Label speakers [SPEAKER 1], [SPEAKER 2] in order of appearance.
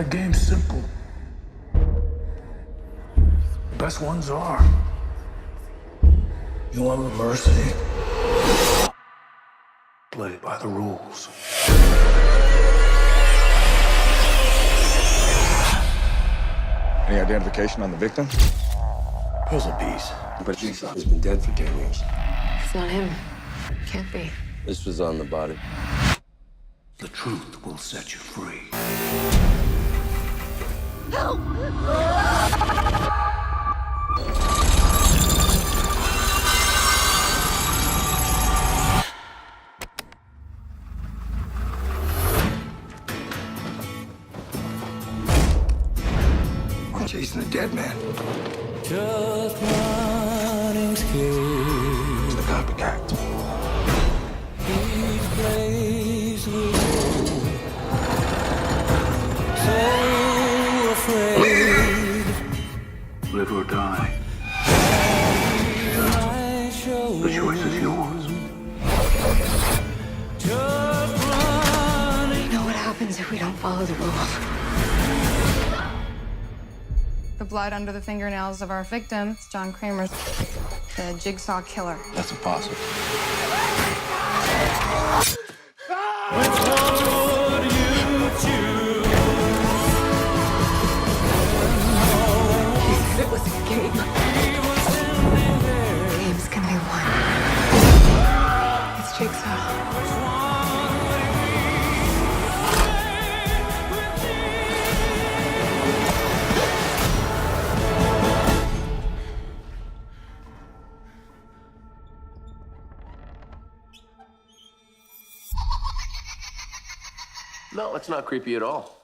[SPEAKER 1] the game's simple. Best ones are. You want mercy? Play by the rules.
[SPEAKER 2] Any identification on the victim?
[SPEAKER 3] Puzzle piece. But Jigsaw has been dead for 10 years.
[SPEAKER 4] It's not him. Can't be.
[SPEAKER 3] This was on the body.
[SPEAKER 1] The truth will set you free.
[SPEAKER 3] I'm chasing a dead man.
[SPEAKER 5] Just running scared.
[SPEAKER 3] It's the copycat.
[SPEAKER 5] Each place we go. So afraid.
[SPEAKER 1] Live or die.
[SPEAKER 5] I show
[SPEAKER 1] The choice is yours.
[SPEAKER 5] just running.
[SPEAKER 4] You know what happens if we don't follow the rules?
[SPEAKER 6] The blood under the fingernails of our victim, John Kramer, the Jigsaw killer.
[SPEAKER 3] That's impossible.
[SPEAKER 5] Which one would you choose?
[SPEAKER 4] It was a game.
[SPEAKER 5] He was standing there.
[SPEAKER 4] Game's gonna be won. It's Jigsaw.
[SPEAKER 5] Which one would it be? With me.
[SPEAKER 3] No, it's not creepy at all.